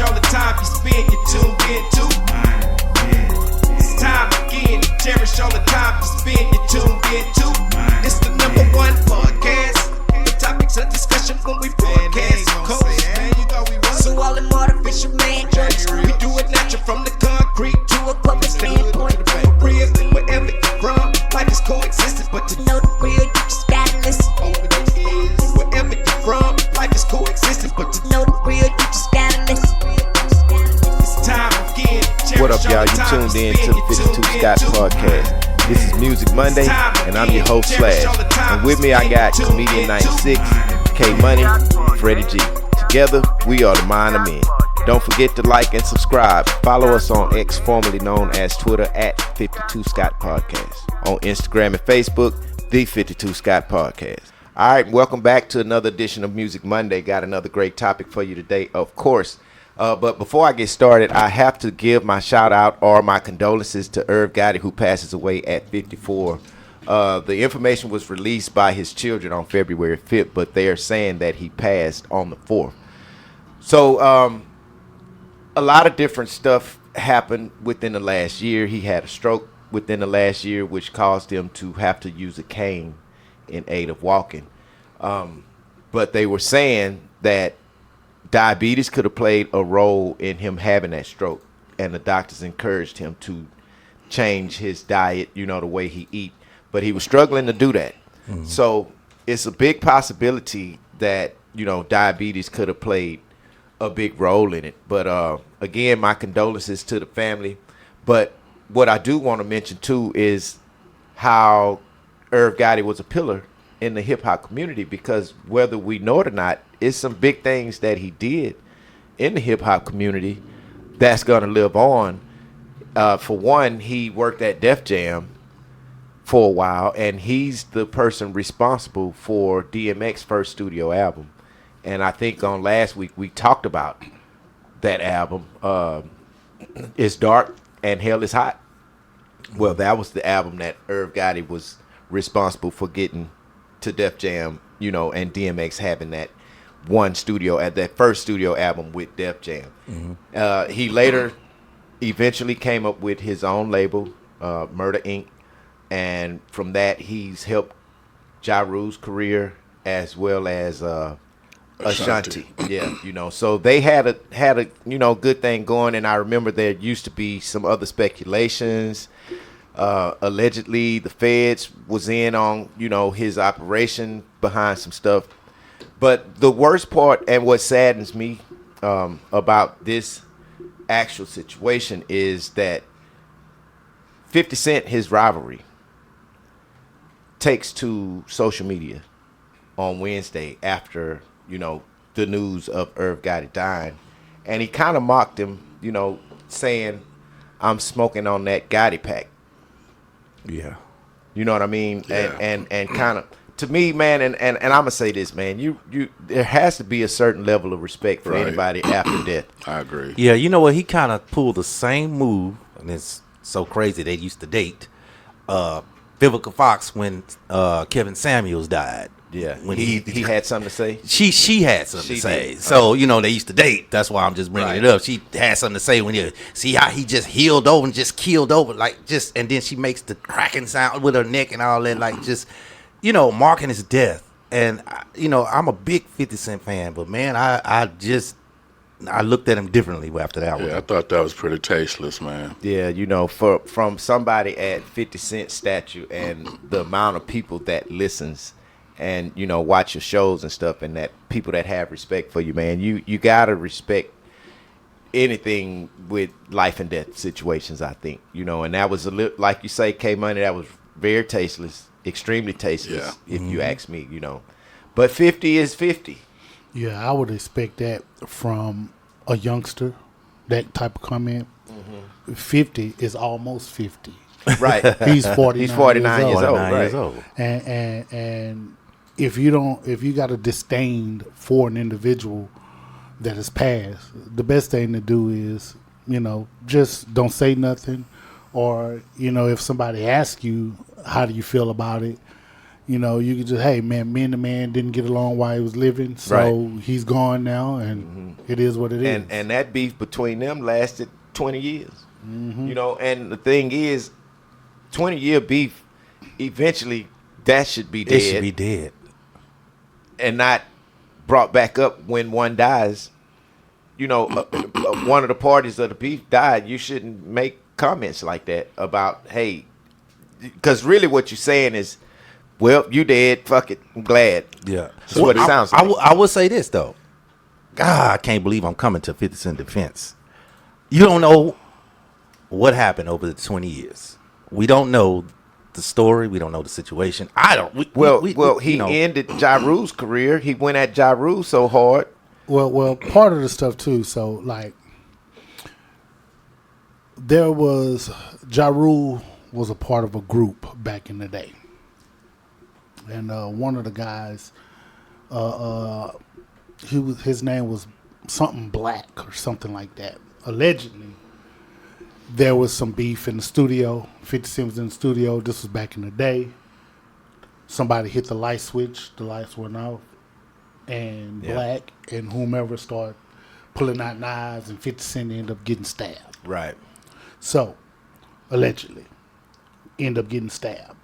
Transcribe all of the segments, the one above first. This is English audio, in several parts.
cherish all the time you spend, you tuned in to. It's time again to cherish all the time you spend, you tuned in to. It's the number one podcast. The topics of discussion when we broadcast. So all them artificial man jokes, we do it natural from the concrete to a public standpoint. Real, wherever you're from, life is coexisting, but to know the real, you just gotta listen. Wherever you're from, life is coexisting, but to know the real, you just gotta listen. It's time again. What up, y'all? You tuned in to the 52 Scott Podcast. This is Music Monday, and I'm your host, Slash. And with me, I got Comedian 96, K Money, Freddie G. Together, we are the Mind of Men. Don't forget to like and subscribe. Follow us on X, formerly known as Twitter, at 52 Scott Podcast. On Instagram and Facebook, the 52 Scott Podcast. All right, welcome back to another edition of Music Monday. Got another great topic for you today, of course. But before I get started, I have to give my shout out or my condolences to Irv Gotti, who passes away at 54. The information was released by his children on February 5th, but they are saying that he passed on the 4th. So a lot of different stuff happened within the last year. He had a stroke within the last year, which caused him to have to use a cane in aid of walking. But they were saying that diabetes could have played a role in him having that stroke, and the doctors encouraged him to change his diet, you know, the way he eat. But he was struggling to do that. Mm-hmm. So it's a big possibility that, you know, diabetes could have played a big role in it. But again, my condolences to the family. But what I do want to mention too is how Irv Gotti was a pillar in the hip hop community, because whether we know it or not, it's some big things that he did in the hip hop community that's gonna live on. For one, he worked at Def Jam for a while, and he's the person responsible for DMX's first studio album. And I think on last week we talked about that album. It's Dark and Hell is Hot. Well, that was the album that Irv Gotti was responsible for getting to Def Jam, you know, and DMX having that one studio at that first studio album with Def Jam. Mm-hmm. He later eventually came up with his own label, Murder Inc., and from that he's helped Ja Rule's career as well as Ashanti. Yeah, you know, so they had a you know, good thing going. And I remember there used to be some other speculations. Allegedly the feds was in on, you know, his operation behind some stuff. But the worst part, and what saddens me about this actual situation, is that 50 Cent, his rivalry, takes to social media on Wednesday after, you know, the news of Irv Gotti dying. And he kind of mocked him, you know, saying, "I'm smoking on that Gotti pack." Yeah. You know what I mean? Yeah. And kind of, to me, man, and I'm going to say this, man, you there has to be a certain level of respect for anybody after death. I agree. Yeah, you know what? He kind of pulled the same move, and it's so crazy they used to date Vivica Fox when Kevin Samuels died. Yeah, when he had something to say. She had something to say. Did. So, you know, they used to date. That's why I'm just bringing it up. She had something to say when you see how he just healed over and just keeled over, like just, and then she makes the cracking sound with her neck and all that, like just, you know, marking his death. And you know, I'm a big 50 Cent fan, but man, I looked at him differently after that one. Yeah, I thought that was pretty tasteless, man. Yeah, you know, from somebody at 50 Cent stature and the amount of people that listens and, you know, watch your shows and stuff, and that people that have respect for you, man, you gotta respect anything with life and death situations, I think, you know. And that was a little, like you say, K Money, that was very tasteless, extremely tasteless, if you ask me, you know. But 50 is 50. Yeah, I would expect that from a youngster, that type of comment. 50 is almost 50. Right. He's 49. He's 49 years old. Right. Years old. And if you got a disdain for an individual that has passed, the best thing to do is, you know, just don't say nothing. Or, you know, if somebody asks you, how do you feel about it? You know, you could just, hey man, me and the man didn't get along while he was living, so he's gone now, and it is what it is. And that beef between them lasted 20 years. You know, and the thing is, 20-year beef, eventually that should be dead. It should be dead. And not brought back up when one dies. You know, one of the parties of the beef died. You shouldn't make comments like that about, hey, because really what you're saying is, well, you dead, fuck it, I'm glad. Yeah. That's what it sounds like. I will say this, though. God, I can't believe I'm coming to 50 Cent defense. You don't know what happened over the 20 years. We don't know the story. We don't know the situation. I don't. He ended Ja Rule's career. He went at Ja Rule so hard. Well, part of the stuff too. So like, there was Ja Rule was a part of a group back in the day, and one of the guys, his name was something Black or something like that. Allegedly, there was some beef in the studio. 50 Cent was in the studio. This was back in the day. Somebody hit the light switch. The lights went off. And Black and whomever started pulling out knives, and 50 Cent ended up getting stabbed. Right. So, allegedly, end up getting stabbed.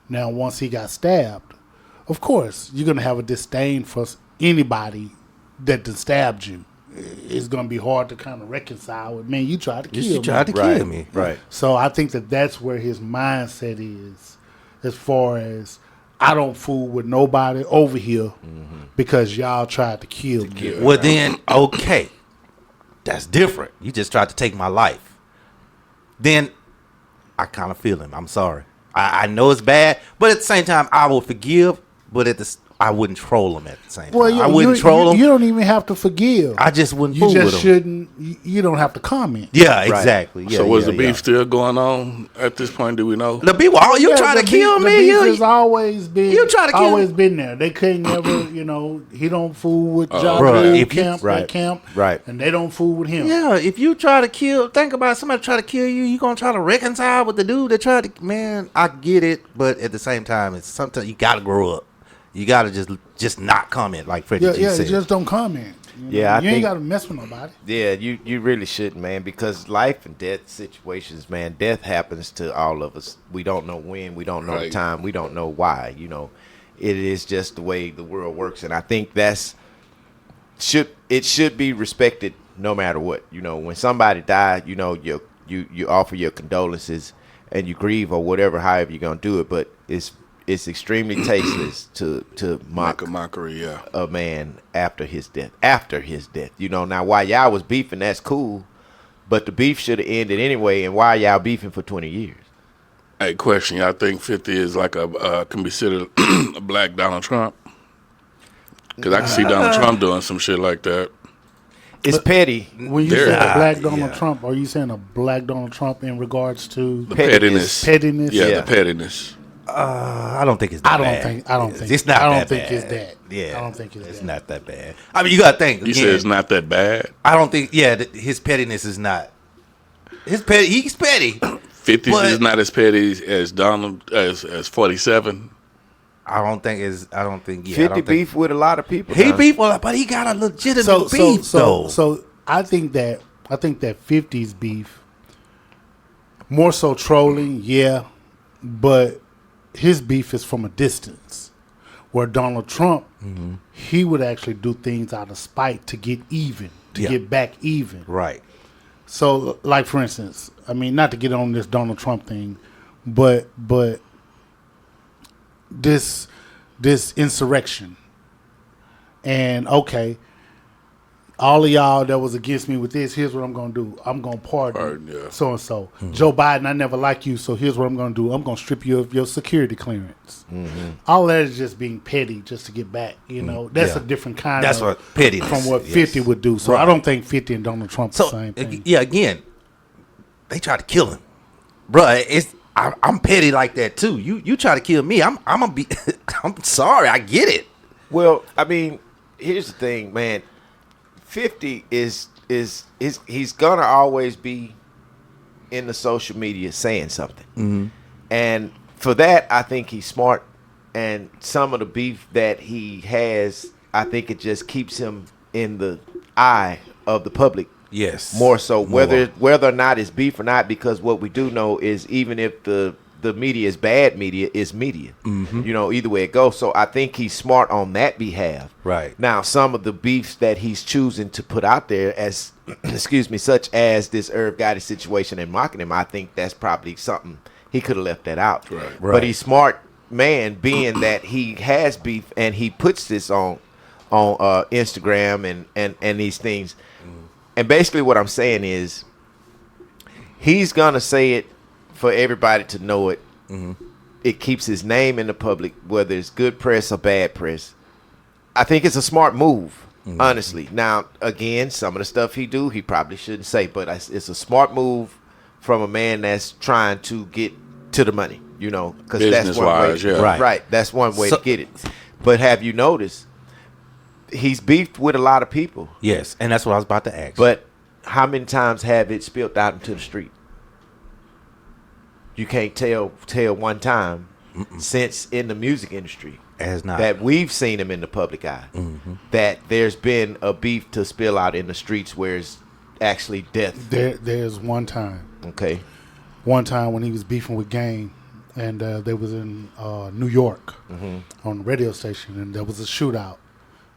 Now, once he got stabbed, of course, you're going to have a disdain for anybody that stabbed you. It's going to be hard to kind of reconcile with, man, you tried to kill me. You tried to kill me. Right. So I think that's where his mindset is, as far as, I don't fool with nobody over here because y'all tried to kill me. Well, then, okay. That's different. You just tried to take my life. Then I kind of feel him. I'm sorry. I know it's bad, but at the same time, I will forgive, but I wouldn't troll him at the same time. I wouldn't troll him. You don't even have to forgive. I just wouldn't You fool just with him. shouldn't. You don't have to comment. Yeah, exactly. Yeah, So was yeah, the beef yeah. still going on at this point? Do we know? The beef, you trying to kill The me? beef You has always been. you trying to kill always me? been there. They couldn't never. He don't fool with Ja Bruh, Rule if you- camp, right, that camp, right. and they don't fool with him. Yeah, if you try to kill, think about it, somebody try to kill you, you gonna try to reconcile with the dude that tried to. Man, I get it, but at the same time, it's sometimes you gotta grow up. You gotta just not comment like Freddie G said. just don't comment. Yeah, I you ain't think- got to mess with nobody. Yeah, you really shouldn't, man, because life and death situations, man, death happens to all of us. We don't know when, we don't know the Right. time, we don't know why, It is just the way the world works, and I think it should be respected no matter what. When somebody died, you offer your condolences and you grieve or whatever, however you're gonna do it, but it's extremely tasteless to mock Make a mockery, yeah. a man after his death. Now while y'all was beefing, that's cool, but the beef should have ended anyway, and why y'all beefing for 20 years? Hey, question. Y'all think 50 is like can be considered a black Donald Trump? Because I can see Donald Trump doing some shit like that. It's petty. When you There- say a black Donald yeah. Trump, are you saying a black Donald Trump in regards to The pettiness. pettiness? Yeah, Yeah. the pettiness. I don't think it's that I don't bad. think it's not. I don't that think bad. it's that. Yeah, I don't think it's that. not that bad. I mean, you gotta think. You again, said it's not that bad. I don't think. Yeah, his pettiness is not. He's petty. 50 But- is not as petty as Donald as 47. I don't think. Yeah, 50 I don't think, beef with a lot of people. He now. beef, but he got a legitimate beef though. So I think that 50's beef more so trolling, yeah, but his beef is from a distance. Where Donald Trump, he would actually do things out of spite to get even, to Yeah. get back even. Right. So, like for instance, I mean, not to get on this Donald Trump thing, but this insurrection, and okay, all of y'all that was against me with this, here's what I'm gonna do. I'm gonna pardon Pardon, yeah. so and so. Joe Biden, I never liked you, so here's what I'm gonna do. I'm gonna strip you of your security clearance. All that is just being petty, just to get back. That's Yeah. a different kind. That's of what pettiness from what is. 50 would do. So Right. I don't think 50 and Donald Trump are So the same thing. yeah, again, they tried to kill him, bruh. I'm petty like that too. You try to kill me, I'm gonna be. I'm sorry, I get it. Well, I mean, here's the thing, man. 50 is he's gonna always be in the social media saying something, and for that, I think he's smart and some of the beef that he has, I think it just keeps him in the eye of the public. Yes. More so, whether or not it's beef or not, because what we do know is even if the media is bad media, it's media. You know, either way it goes. So I think he's smart on that behalf. Right. Now, some of the beefs that he's choosing to put out there as, excuse me, such as this Irv Gotti situation and mocking him, I think that's probably something he could have left that out. Right. But he's smart man, being that he has beef and he puts this on Instagram and these things. And basically what I'm saying is he's going to say it for everybody to know it. It keeps his name in the public, whether it's good press or bad press. I think it's a smart move, honestly. Now, again, some of the stuff he do, he probably shouldn't say, but it's a smart move from a man that's trying to get to the money, you know, because that's one way. Yeah. Right. That's one way to get it. But have you noticed he's beefed with a lot of people? Yes, and that's what I was about to ask. But how many times have it spilled out into the street? You can't tell one time since in the music industry As not. that we've seen him in the public eye that there's been a beef to spill out in the streets where it's actually death. There's one time when he was beefing with Game, and they was in New York on the radio station, and there was a shootout,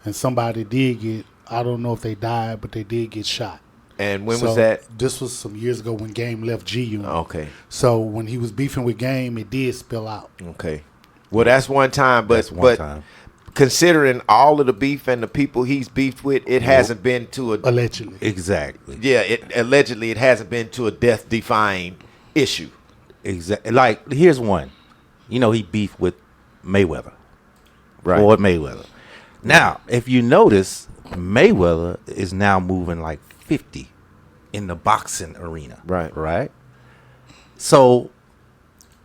and somebody did get, I don't know if they died, but they did get shot. And when was that? This was some years ago when Game left G Unit. Okay. So when he was beefing with Game, it did spill out. Okay. Well, that's one time, but That's one time. considering all of the beef and the people he's beefed with, it hasn't been to a Allegedly. Exactly. yeah. Allegedly, it hasn't been to a death-defying issue. Exactly. Like, here's one. You know, he beefed with Mayweather. Right. Floyd Mayweather. Now, if you notice, Mayweather is now moving like 50 in the boxing arena. Right. Right? So,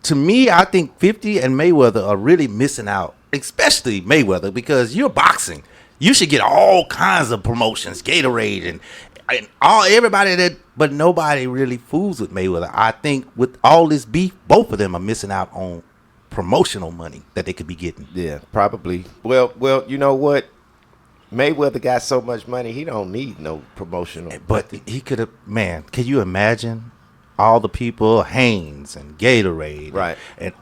to me, I think 50 and Mayweather are really missing out, especially Mayweather, because you're boxing. You should get all kinds of promotions, Gatorade and all everybody that, but nobody really fools with Mayweather. I think with all this beef, both of them are missing out on promotional money that they could be getting. Yeah, probably. Well, you know what? Mayweather got so much money, he don't need no promotional. But he could have, man, can you imagine all the people, Hanes and Gatorade, Right. and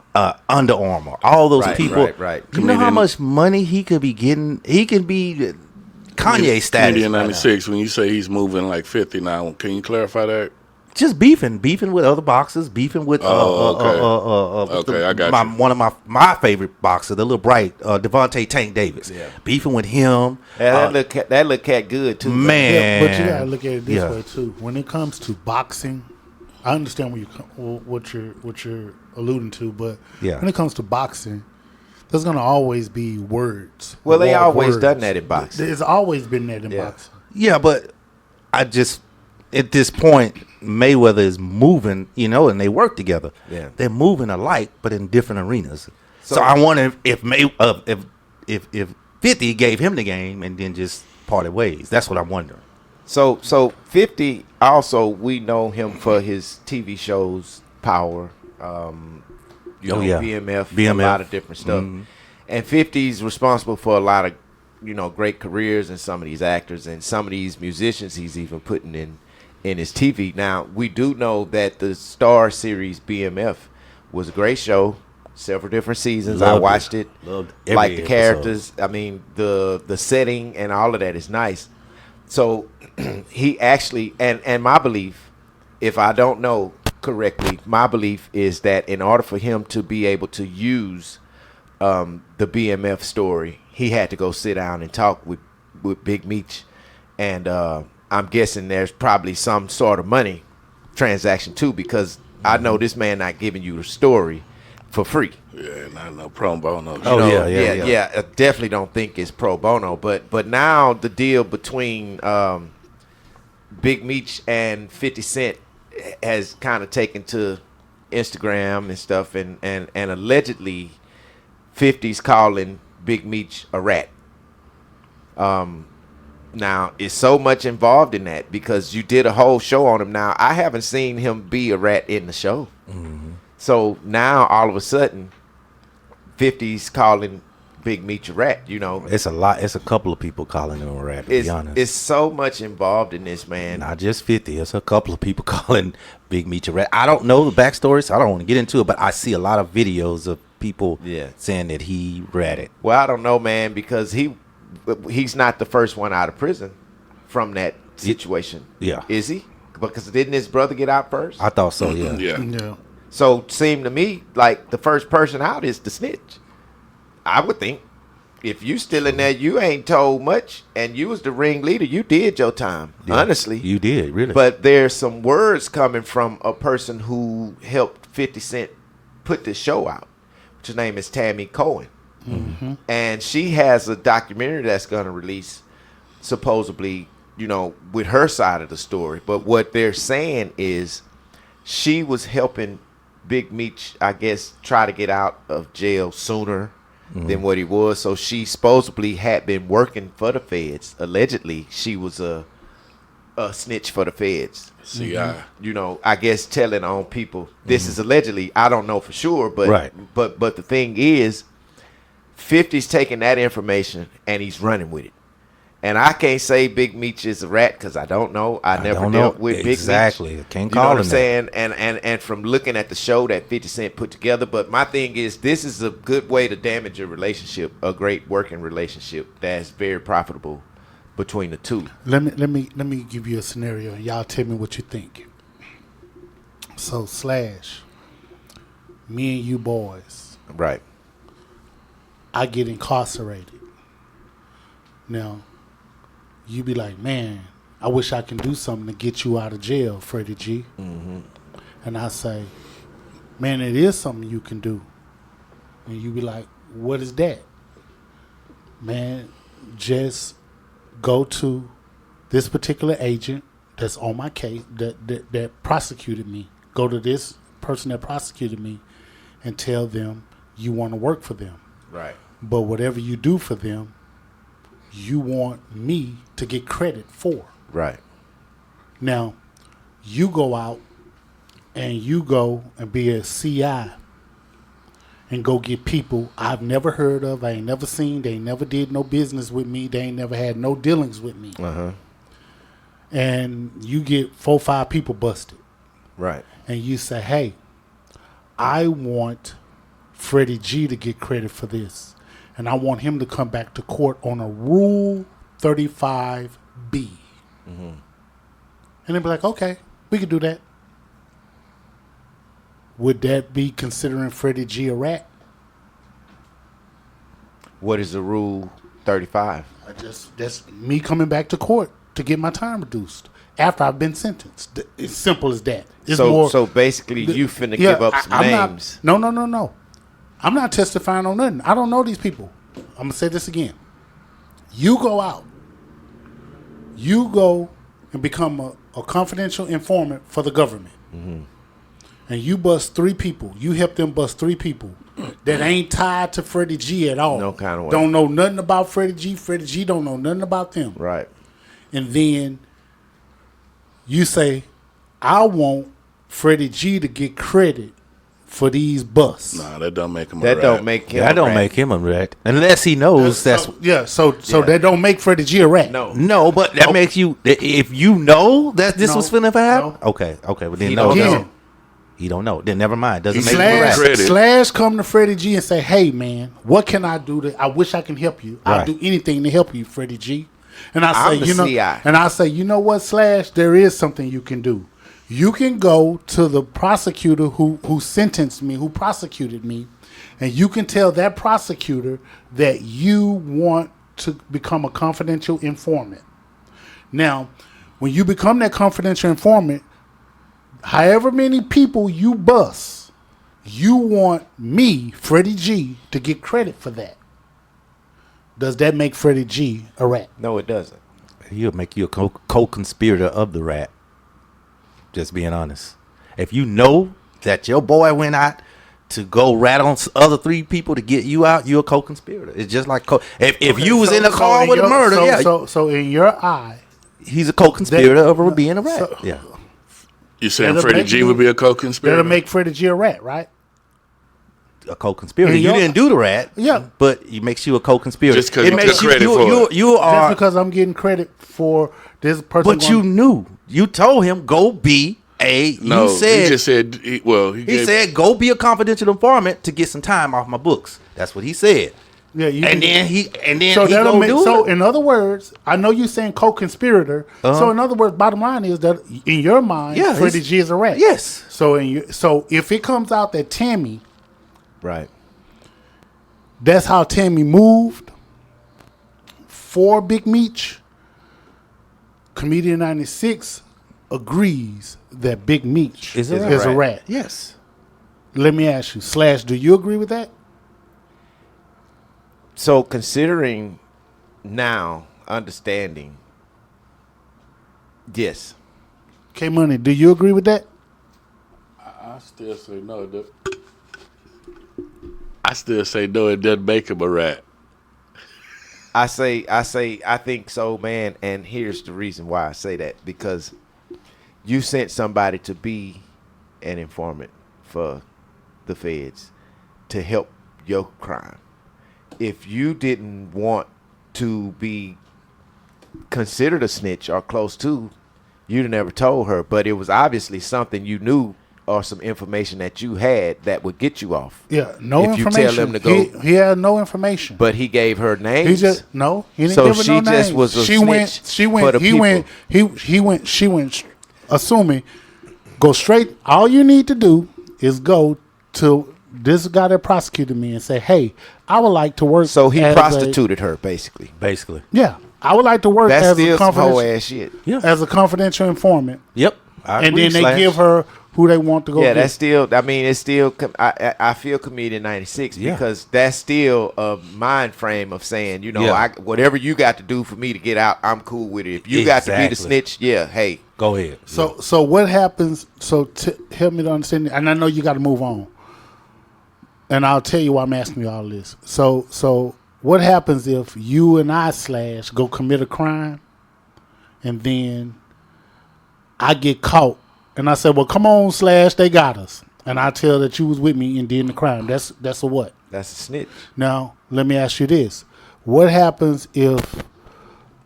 Under Armour, all those Right, people. right. You know how Comedian- much money he could be getting? He can be Kanye status. Comedian right now. 96, when you say he's moving like 50 now, can you clarify that? Just beefing with other boxers, beefing with Okay, I got you. one of my favorite boxer, the little bright Devontae Tank Davis. Yeah. Beefing with him. Yeah, that look cat good too. Man. Yeah, but you gotta look at it this Yeah. way too. When it comes to boxing, I understand what you're alluding to, but Yeah. when it comes to boxing, there's gonna always be words. Well, they War of always words. done that in boxing. There's always been that in Yeah. boxing. Yeah, but I just at this point Mayweather is moving, and they work together. Yeah. They're moving alike, but in different arenas. So I wonder if 50 gave him the game and then just parted ways. That's what I'm wondering. So 50 also, we know him for his TV shows, Power, BMF, a lot of different stuff. And 50's responsible for a lot of, great careers, and some of these actors and some of these musicians he's even putting in his TV. Now, we do know that the Star series BMF was a great show, several different seasons. I Loved watched it. Loved every Like the episode. characters, I mean, the setting and all of that is nice. So he actually, and my belief, if I don't know correctly, my belief is that in order for him to be able to use the BMF story, he had to go sit down and talk with Big Meech. And I'm guessing there's probably some sort of money transaction too, because I know this man not giving you the story for free. Yeah, not no pro bono. Oh, No, yeah. I definitely don't think it's pro bono. But now the deal between Big Meech and 50 Cent has kind of taken to Instagram and stuff, and allegedly 50's calling Big Meech a rat. Now, it's so much involved in that because you did a whole show on him. Now, I haven't seen him be a rat in the show. So now, all of a sudden, 50's calling Big Meech a rat, you know. It's a lot. It's a couple of people calling him a rat, to be honest. It's so much involved in this, man. Not just 50. It's a couple of people calling Big Meech a rat. I don't know the backstory, so I don't want to get into it, but I see a lot of videos of people saying that he ratted. Well, I don't know, man, because he's not the first one out of prison from that situation. Yeah. Is he? Because didn't his brother get out first? I thought so, yeah. Yeah. So seemed to me like the first person out is the snitch. I would think. If you still in there, you ain't told much, and you was the ringleader. You did your time, honestly. You did, really. But there's some words coming from a person who helped 50 Cent put this show out, which her name is Tammy Cohen. Mm-hmm. And she has a documentary that's going to release, supposedly, you know, with her side of the story. But what they're saying is she was helping Big Meech, I guess, try to get out of jail sooner than what he was. So she supposedly had been working for the feds. Allegedly, she was a snitch for the feds. CI. You know, I guess telling on people. This is allegedly. I don't know for sure, but but the thing is, 50's taking that information and he's running with it. And I can't say Big Meech is a rat because I don't know. I never dealt with Big Meech. Exactly. Can't you know call what him I'm saying? And from looking at the show that 50 Cent put together. But my thing is, this is a good way to damage a relationship, a great working relationship that's very profitable between the two. Let me give you a scenario. Y'all tell me what you think. So Slash, me and you boys, Right. I get incarcerated. Now, you be like, man, I wish I can do something to get you out of jail, Freddie G. Mm-hmm. And I say, man, it is something you can do. And you be like, what is that? Man, just go to this particular agent that's on my case, that prosecuted me. Go to this person that prosecuted me and tell them you want to work for them. Right. But whatever you do for them, you want me to get credit for. Right. Now, you go out and you go and be a CI and go get people I've never heard of, I ain't never seen, they ain't never did no business with me, they ain't never had no dealings with me. Uh-huh. And you get 4 or 5 people busted. Right. And you say, hey, I want Freddie G to get credit for this. And I want him to come back to court on a Rule 35B. Mm-hmm. And they'd be like, okay, we could do that. Would that be considering Freddie G a rat? What is the Rule 35? That's me coming back to court to get my time reduced after I've been sentenced. It's simple as that. It's so basically, you finna give up some names. No. I'm not testifying on nothing. I don't know these people. I'm going to say this again. You go out. You go and become a confidential informant for the government. Mm-hmm. And you bust 3 people. You help them bust 3 people that ain't tied to Freddie G at all. No kind of way. Don't know nothing about Freddie G. Freddie G don't know nothing about them. Right. And then you say, I want Freddie G to get credit for these busts. Nah, that don't make him a That rat. don't make him That a don't rat. make him a rat. Unless he knows So Yeah. that don't make Freddie G a rat. No. but that makes you, if you know that this was finna happen. No. Okay, but then He no. don't know. Again, He don't know. Then never mind. Doesn't make him a rat. Credit. Slash come to Freddie G and say, hey, man, what can I do? I wish I can help you. I'll Right. do anything to help you, Freddie G. And I I'm say, the CI. and I say, you know what, Slash, there is something you can do. You can go to the prosecutor who sentenced me, who prosecuted me, and you can tell that prosecutor that you want to become a confidential informant. Now, when you become that confidential informant, however many people you bust, you want me, Freddie G, to get credit for that. Does that make Freddie G a rat? No, it doesn't. He'll make you a co-conspirator of the rat. Just being honest. If you know that your boy went out to go rat on other 3 people to get you out, you're a co-conspirator. It's just like if you was in a car with a murder, So in your eye, he's a co-conspirator of being a rat. Yeah. You saying That'll Freddie make G you- would be a co-conspirator? that'll make Freddie G a rat, right? a co-conspirator. And You didn't do the rat. Yeah. But it makes you a co-conspirator. Just 'cause it you makes took credit for it. You Just are. because I'm getting credit for this person. But you knew. You told him go be a. No, you said he just said. He he said go be a confidential informant to get some time off my books. That's what he said. Yeah, you And can- then he So he that'll go make, do so it. in other words, I know you're saying co-conspirator. So in other words, bottom line is that in your mind, Yeah, Freddie it's- G is a rat. Yes. So if it comes out that Tammy, Right. that's how Tammy moved for Big Meech, Comedian 96 agrees that Big Meech Is a a rat. Yes. Let me ask you, Slash, do you agree with that? So considering now, understanding, yes. K Money, do you agree with that? I still say no. I still say no. It doesn't make him a rat. I think so, man. And here's the reason why I say that. Because you sent somebody to be an informant for the feds to help your crime. If you didn't want to be considered a snitch or close to, you'd have never told her. But it was obviously something you knew or some information that you had that would get you off. Yeah, no If you information. tell them to go- He had no information. But he gave her names. He just he didn't So give her she no just names. was a she snitch went. She went. for the He went. She went. Assuming, go straight. All you need to do is go to this guy that prosecuted me and say, "Hey, I would like to work." So he as prostituted her, basically. Basically. Yeah, I would like to work That's as a still some whole confidential ass shit. Yeah. as a confidential informant, Yep. I and agree, then they Slash. give her who they want to go. Yeah, get. that's still. I mean, it's still. I feel Comedian 96 Yeah. because that's still a mind frame of saying, you know, Yeah. whatever you got to do for me to get out, I'm cool with it. If you got to be the Exactly. snitch, yeah, hey, Go ahead. So what happens? So help me to understand, and I know you got to move on. And I'll tell you why I'm asking you all this. So what happens if you and I Slash go commit a crime, and then I get caught, and I say, "Well, come on, Slash, they got us," and I tell that you was with me and did the crime. That's a what? that's a snitch. Now let me ask you this: what happens if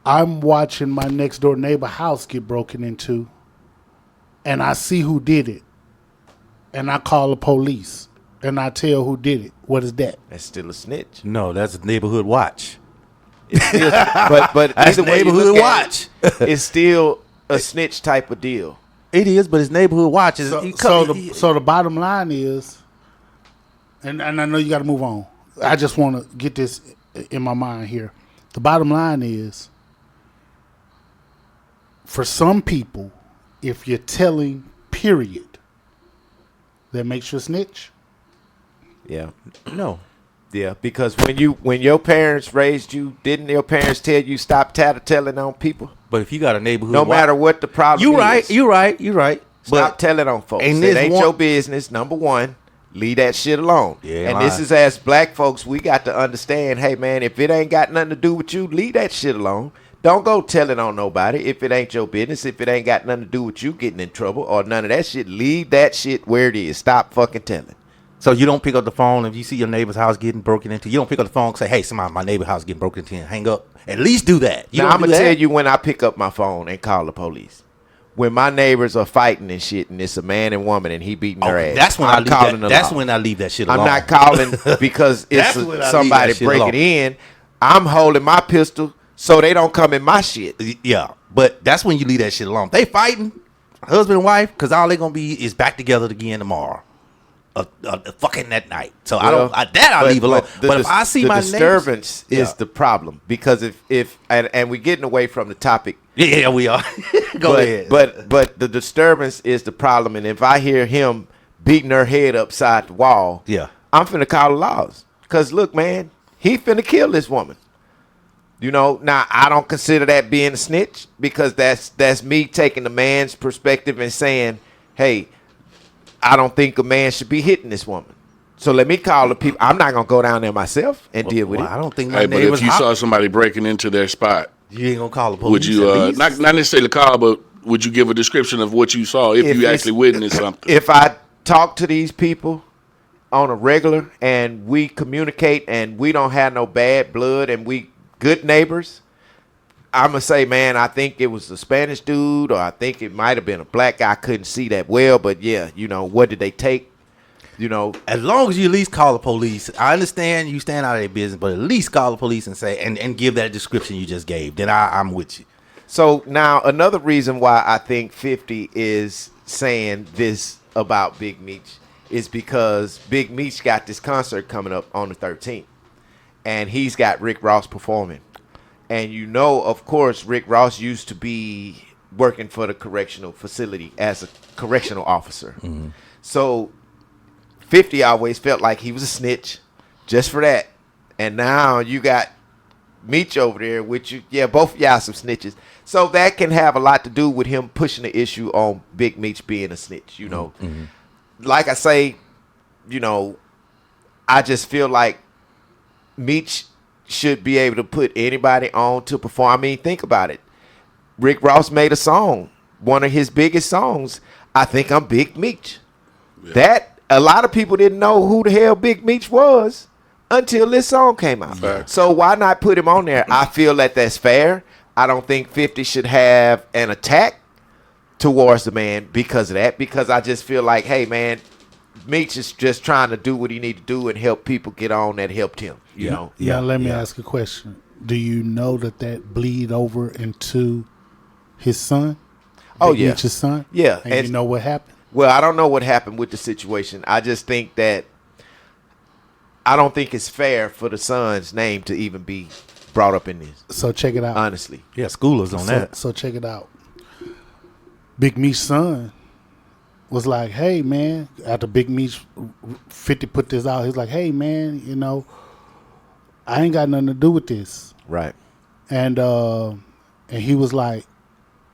I'm watching my next door neighbor house get broken into, and I see who did it, and I call the police, and I tell who did it? What is that? That's still a snitch. No, that's a neighborhood watch. But That's either way you neighborhood look at watch. it's still a snitch type of deal. It is, but it's neighborhood watch. It's, So the bottom line is, and I know you got to move on. I just want to get this in my mind here. The bottom line is, for some people, if you're telling, period, that makes you a snitch. Yeah. no. Yeah, because when your parents raised you, didn't your parents tell you stop tattling on people? But if you got a neighborhood No watch, matter what the problem you right, is. you right, you right. Stop But telling on folks. and It this ain't one- your business, number one. Leave that shit alone. Yeah, and lying. this is as black folks, we got to understand, hey man, if it ain't got nothing to do with you, leave that shit alone. Don't go telling on nobody if it ain't your business. If it ain't got nothing to do with you getting in trouble or none of that shit, leave that shit where it is. Stop fucking telling. so you don't pick up the phone if you see your neighbor's house getting broken into. You don't pick up the phone and say, "Hey, somebody, my neighbor's house getting broken into," and hang up. At least do that. You Now, don't I'm do going to that? tell you when I pick up my phone and call the police. When my neighbors are fighting and shit, and it's a man and woman, and he beating their Okay, ass. that's when I'm I leave calling that. the That's law. when I leave that shit I'm alone. not calling because it's That's when I leave somebody that shit breaking alone. in. I'm holding my pistol so they don't come in my shit. Yeah, but that's when you leave that shit alone. They fighting, husband and wife, because all they gonna be is back together again tomorrow. Fucking that night. So I don't. I'll leave alone. But if I see the my disturbance neighbors, is the problem because if and we're getting away from the topic. yeah, we are. Go but, ahead. But the disturbance is the problem, and if I hear him beating her head upside the wall, Yeah. I'm finna call the laws. Cause look, man, he finna kill this woman. You know, now I don't consider that being a snitch because that's me taking the man's perspective and saying, hey, I don't think a man should be hitting this woman. So let me call the people. I'm not gonna go down there myself and deal with Well, it. I don't think my Hey, but neighbors. if you saw somebody breaking into their spot, you ain't gonna call the police. would you at least? not necessarily call, but would you give a description of what you saw if you it's- actually witnessed something? If I talk to these people on a regular and we communicate and we don't have no bad blood and we good neighbors, I'm going to say, man, I think it was a Spanish dude or I think it might have been a black guy. I couldn't see that well, but yeah, what did they take? As long as you at least call the police, I understand you stand out of their business, but at least call the police and say and give that description you just gave. Then I'm with you. So now another reason why I think 50 is saying this about Big Meech is because Big Meech got this concert coming up on the 13th, and he's got Rick Ross performing. And of course, Rick Ross used to be working for the correctional facility as a correctional officer. Mm-hmm. So 50 always felt like he was a snitch just for that. And now you got Meech over there, which both of y'all some snitches. So that can have a lot to do with him pushing the issue on Big Meech being a snitch, Mm-hmm. Like I say, I just feel like Meech should be able to put anybody on to perform. I mean, think about it. Rick Ross made a song, one of his biggest songs, I Think I'm Big Meech. Yeah. That a lot of people didn't know who the hell Big Meech was until this song came out. Fact. So why not put him on there? I feel that that's fair. I don't think 50 should have an attack towards the man because of that. Because I just feel like, hey, man, Meech is just trying to do what he need to do and help people get on that helped him. You know. Yeah. Let me ask a question. Do you know that bleed over into his son? Oh yeah, Meech's son. Yeah, and you know what happened? Well, I don't know what happened with the situation. I just think that I don't think it's fair for the son's name to even be brought up in this. So check it out. Honestly. Yeah, schoolers on that. So check it out. Big Meech's son was like, hey, man, after Big Meech 50 put this out, he's like, hey, man, I ain't got nothing to do with this. Right. And he was like,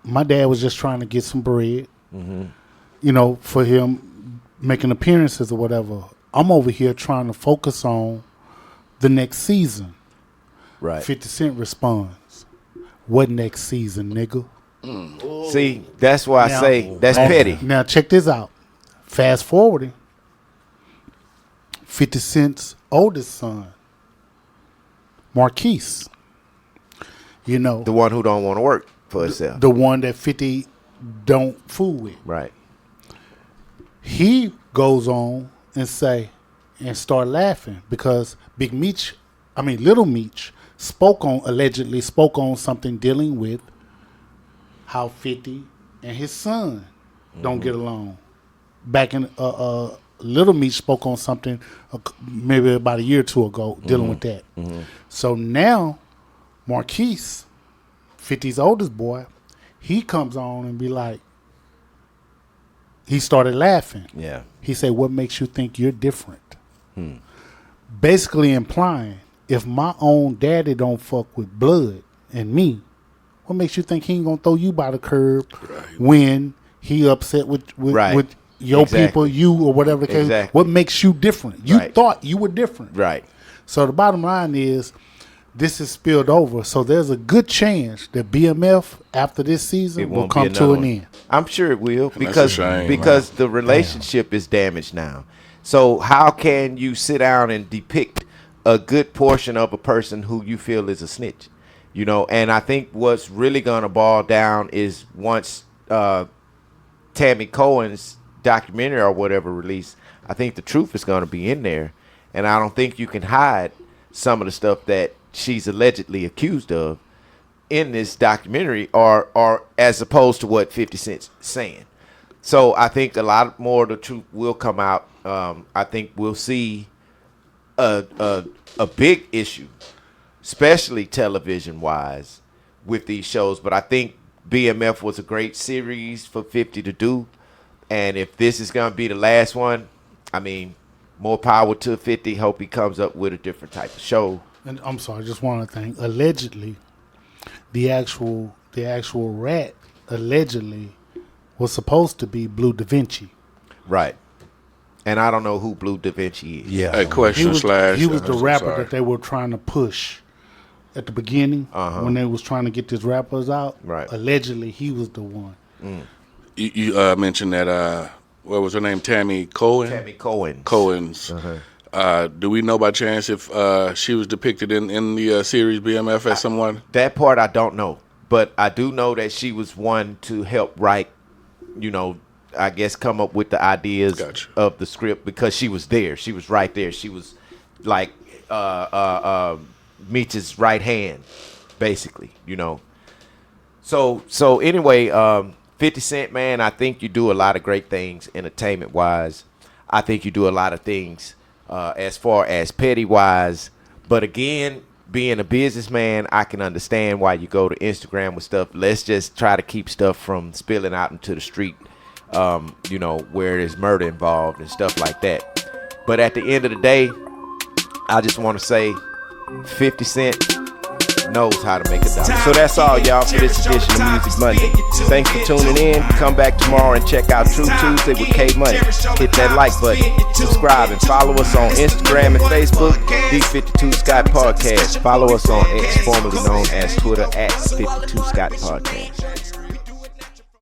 my dad was just trying to get some bread. Mm-hmm. For him making appearances or whatever. I'm over here trying to focus on the next season. Right. 50 Cent responds, what next season, nigga? See, that's why I say that's petty. Now, check this out. Fast forwarding. 50 Cent's oldest son, Marquise. The one who don't want to work for himself. The one that 50 don't fool with. Right. He goes on and start laughing because Little Meech allegedly spoke on something dealing with how 50 and his son don't get along. Back in Little Meech spoke on something maybe about a year or two ago dealing with that. Mm-hmm. So now Marquise, 50's oldest boy, he comes on and be like, he started laughing. Yeah. He said, what makes you think you're different? Basically implying, if my own daddy don't fuck with blood and me, what makes you think he ain't gonna throw you by the curb when he upset with your people, you or whatever the case? Exactly. What makes you different? You thought you were different. Right. So the bottom line is, this is spilled over. So there's a good chance that BMF after this season will come to an end. I'm sure it will because the relationship is damaged now. So how can you sit down and depict a good portion of a person who you feel is a snitch? And I think what's really going to boil down is once Tammy Cohen's documentary or whatever released, I think the truth is going to be in there. And I don't think you can hide some of the stuff that she's allegedly accused of in this documentary or as opposed to what 50 Cent's saying. So I think a lot more of the truth will come out. I think we'll see a big issue, especially television-wise, with these shows. But I think BMF was a great series for 50 to do. And if this is going to be the last one, I mean, more power to 50. Hope he comes up with a different type of show. And I'm sorry, just one other thing. Allegedly, the actual rat allegedly was supposed to be Blue Da Vinci. Right. And I don't know who Blue Da Vinci is. Yeah. He was the rapper that they were trying to push at the beginning when they was trying to get these rappers out. Right. Allegedly, he was the one. You mentioned that what was her name? Tammy Cohen? Tammy Cohen. Cohen's. Do we know by chance if she was depicted in the series BMF as someone? That part I don't know. But I do know that she was one to help write, I guess come up with the ideas of the script because she was there. She was right there. She was like Meech's right hand, basically, So anyway, 50 Cent, man, I think you do a lot of great things entertainment-wise. I think you do a lot of things as far as petty-wise. But again, being a businessman, I can understand why you go to Instagram with stuff. Let's just try to keep stuff from spilling out into the street, where there's murder involved and stuff like that. But at the end of the day, I just want to say 50 Cent knows how to make a dollar. So that's all, y'all, for this edition of Music Monday. Thanks for tuning in. Come back tomorrow and check out True Tuesday with K Money. Hit that like button, subscribe, and follow us on Instagram and Facebook, D52 Scott Podcast. Follow us on X, formerly known as Twitter, at 52 Scott Podcast.